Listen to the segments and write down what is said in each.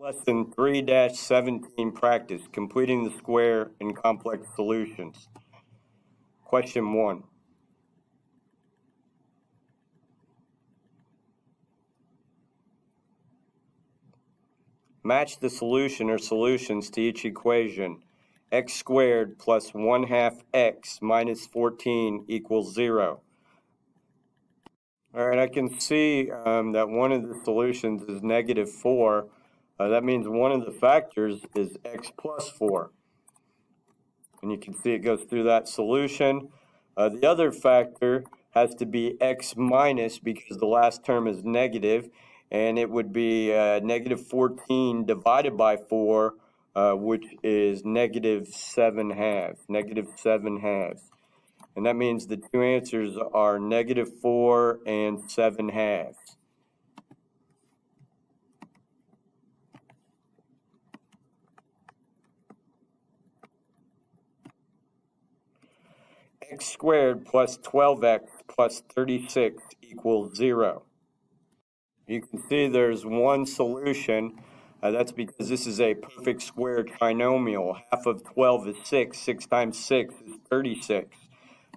Lesson 3-17 Practice, Completing the Square in Complex Solutions. Question 1. Match the solution or solutions to each equation. X squared plus 1/2 x minus 14 equals 0. All right, I can see that one of the solutions is -4. That means one of the factors is x plus 4. And you can see it goes through that solution. The other factor has to be x minus because the last term is negative, and it would be -14 divided by 4, which is -7/2, -7/2. And that means the two answers are -4 and 7/2. X squared plus 12x plus 36 equals 0. You can see there's one solution. That's because this is a perfect square trinomial. Half of 12 is 6. 6 times 6 is 36.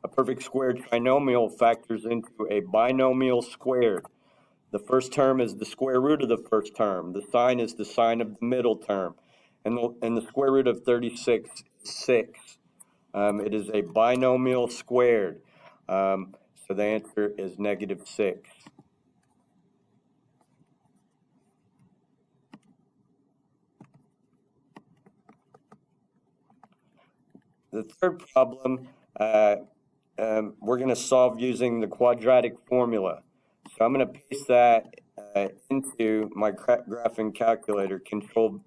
A perfect square trinomial factors into a binomial squared. The first term is the square root of the first term. The sign is the sign of the middle term. And the square root of 36 is 6. It is a binomial squared. So the answer is -6. The third problem, we're going to solve using the quadratic formula. So I'm going to paste that into my graphing calculator, Control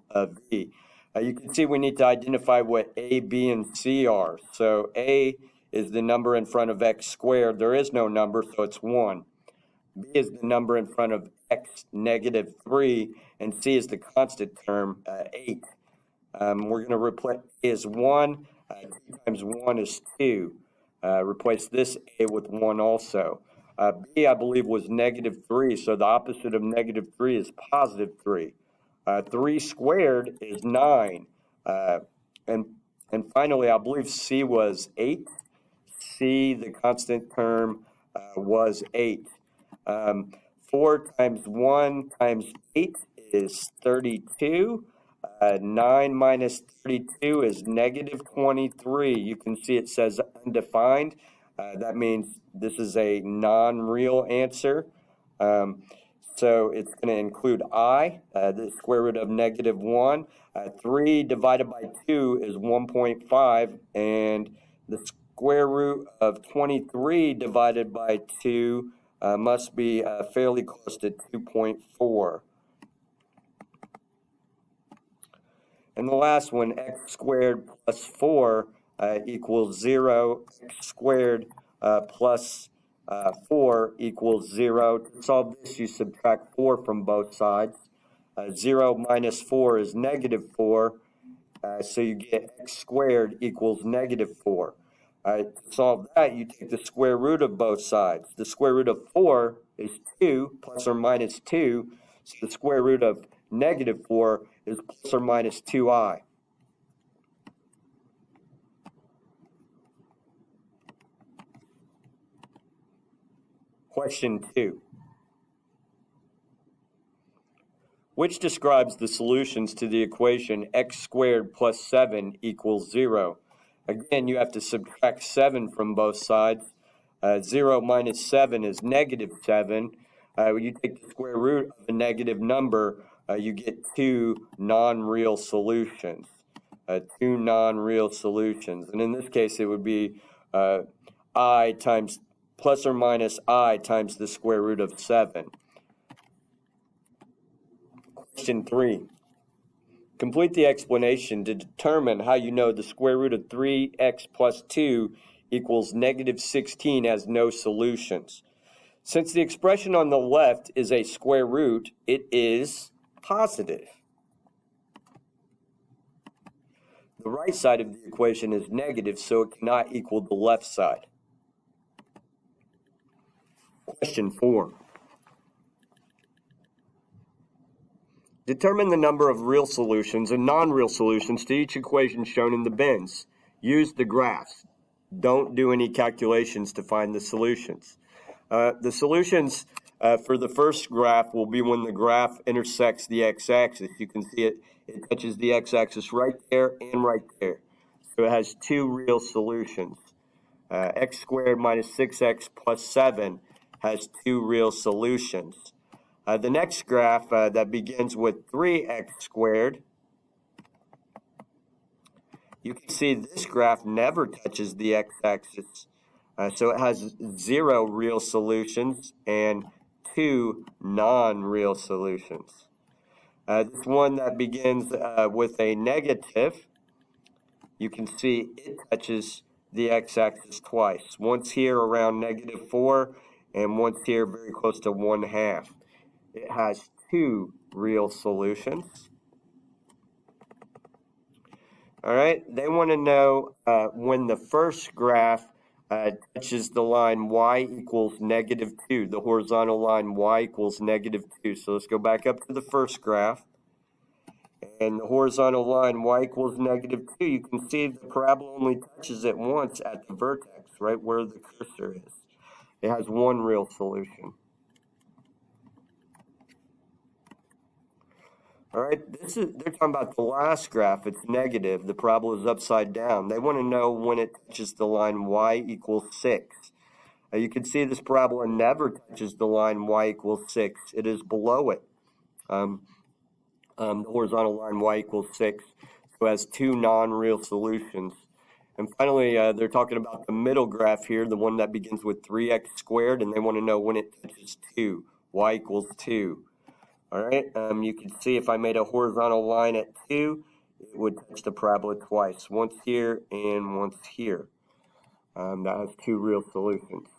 V. You can see we need to identify what A, B, and C are. So A is the number in front of x squared. There is no number, so it's 1. B is the number in front of x -3, and C is the constant term, 8. We're going to replace A is 1. 2 times 1 is 2. Replace this A with 1 also. B, I believe, was -3, so the opposite of -3 is +3. 3 squared is 9. And finally, I believe C was 8. C, the constant term, was 8. 4 times 1 times 8 is 32. 9 minus 32 is -23. You can see it says undefined. That means this is a non-real answer. So it's going to include I, the square root of -1. 3 divided by 2 is 1.5, and the square root of 23 divided by 2 must be fairly close to 2.4. And the last one, x squared plus 4 equals 0. X squared plus 4 equals 0. To solve this, you subtract 4 from both sides. 0 minus 4 is -4. So you get x squared equals -4. To solve that, you take the square root of both sides. The square root of 4 is 2, plus or minus 2. So the square root of -4 is plus or minus 2i. Question 2. Which describes the solutions to the equation x squared plus 7 equals 0? Again, you have to subtract 7 from both sides. 0 minus 7 is -7. When you take the square root of a negative number, you get two non-real solutions. Two non-real solutions. And in this case, it would be I times plus or minus I times the square root of 7. Question 3. Complete the explanation to determine how you know the square root of 3x plus 2 equals -16 has no solutions. Since the expression on the left is a square root, it is positive. The right side of the equation is negative, so it cannot equal the left side. Question 4. Determine the number of real solutions and non-real solutions to each equation shown in the bins. Use the graphs. Don't do any calculations to find the solutions. The solutions for the first graph will be when the graph intersects the x-axis. You can see it touches the x-axis right there and right there. So it has two real solutions. X squared minus 6x plus 7 has two real solutions. The next graph that begins with 3x squared, you can see this graph never touches the x-axis. So it has 0 real solutions and 2 non-real solutions. This one that begins with a negative, you can see it touches the x-axis twice. Once here around -4 and once here very close to 1/2. It has 2 real solutions. All right, they want to know when the first graph touches the line y equals -2, the horizontal line y equals -2. So let's go back up to the first graph. And the horizontal line y equals -2, you can see the parabola only touches it once at the vertex, right where the cursor is. It has 1 real solution. All right, they're talking about the last graph. It's negative. The parabola is upside down. They want to know when it touches the line y equals 6. You can see this parabola never touches the line y equals 6. It is below it. The horizontal line y equals 6. So it has 2 non-real solutions. And finally, they're talking about the middle graph here, the one that begins with 3x squared, and they want to know when it touches 2, y equals 2. All right, you can see if I made a horizontal line at 2, it would touch the parabola twice, once here and once here. That has 2 real solutions.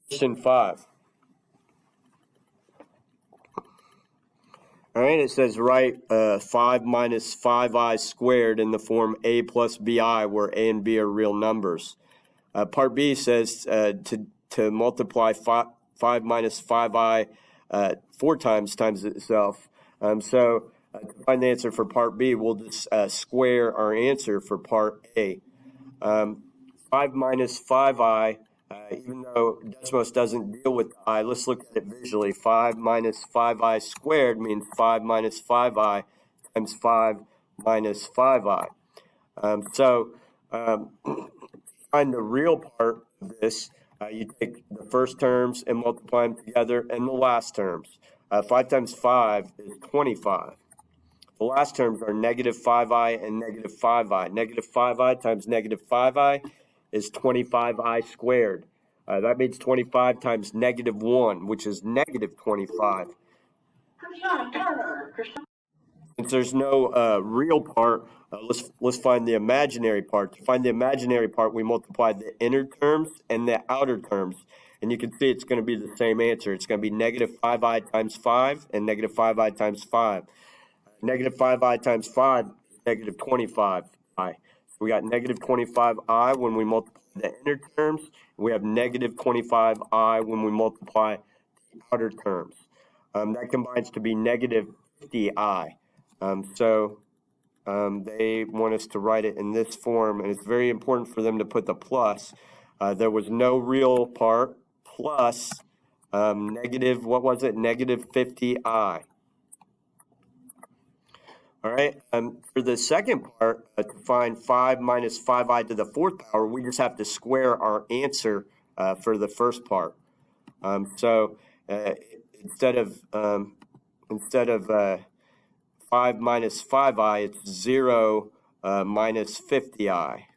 Question 5. All right, it says write 5 minus 5i squared in the form a plus bi, where a and b are real numbers. Part B says to multiply 5 minus 5i 4 times itself. So to find the answer for part B, we'll just square our answer for part A. 5 minus 5i, even though Desmos doesn't deal with I, let's look at it visually. 5 minus 5i squared means 5 minus 5i times 5 minus 5i. Find the real part of this, you take the first terms and multiply them together, and the last terms. 5 times 5 is 25. The last terms are -5i and -5i. -5i times -5i is 25i squared. That means 25 times -1, which is -25. Since there's no real part, let's find the imaginary part. To find the imaginary part, we multiply the inner terms and the outer terms. And you can see it's going to be the same answer. It's going to be -5i times 5 and -5i times 5. -5i times 5 is -25i. So we got -25i when we multiply the inner terms. And we have -25i when we multiply the outer terms. That combines to be -50i. They want us to write it in this form, and it's very important for them to put the plus. There was no real part plus negative, what was it, -50i. All right, for the second part, to find 5 minus 5i to the 4th power, we just have to square our answer for the first part. Instead of 5 minus 5i, it's 0 minus 50i.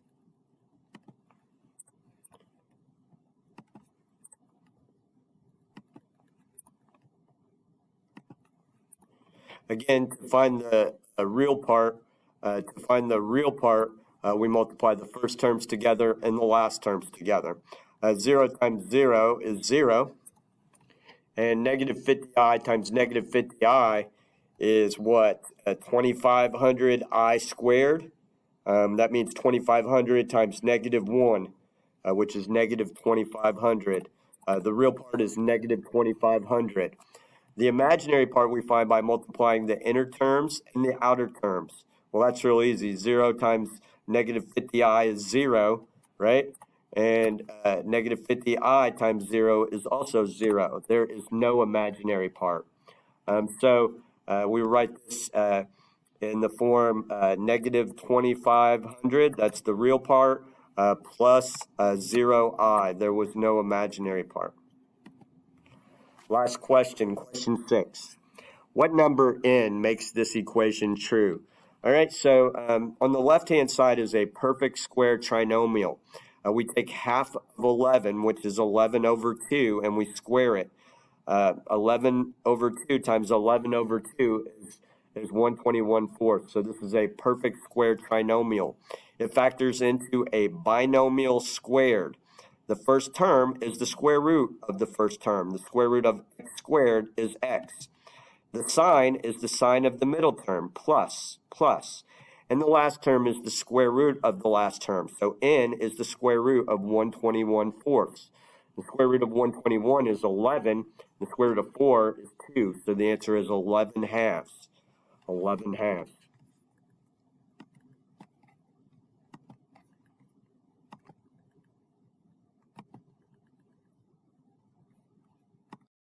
Again, to find the real part, we multiply the first terms together and the last terms together. 0 times 0 is 0, and -50i times -50i is what? 2500i squared. That means 2500 times -1, which is -2500. The real part is negative 2,500. The imaginary part we find by multiplying the inner terms and the outer terms. Well, that's real easy. 0 times negative 50i is 0, right? And negative 50i times 0 is also 0. There is no imaginary part. So we write this in the form negative 2,500, that's the real part, plus 0i. There was no imaginary part. Last question, question 6. What number n makes this equation true? All right, so on the left-hand side is a perfect square trinomial. We take half of 11, which is 11 over 2, and we square it. 11 over 2 times 11 over 2 is 121/4. So this is a perfect square trinomial. It factors into a binomial squared. The first term is the square root of the first term. The square root of x squared is x. The sign is the sign of the middle term, plus. And the last term is the square root of the last term. So n is the square root of 121/4. The square root of 121 is 11. The square root of 4 is 2. So the answer is 11 halves. 11 halves.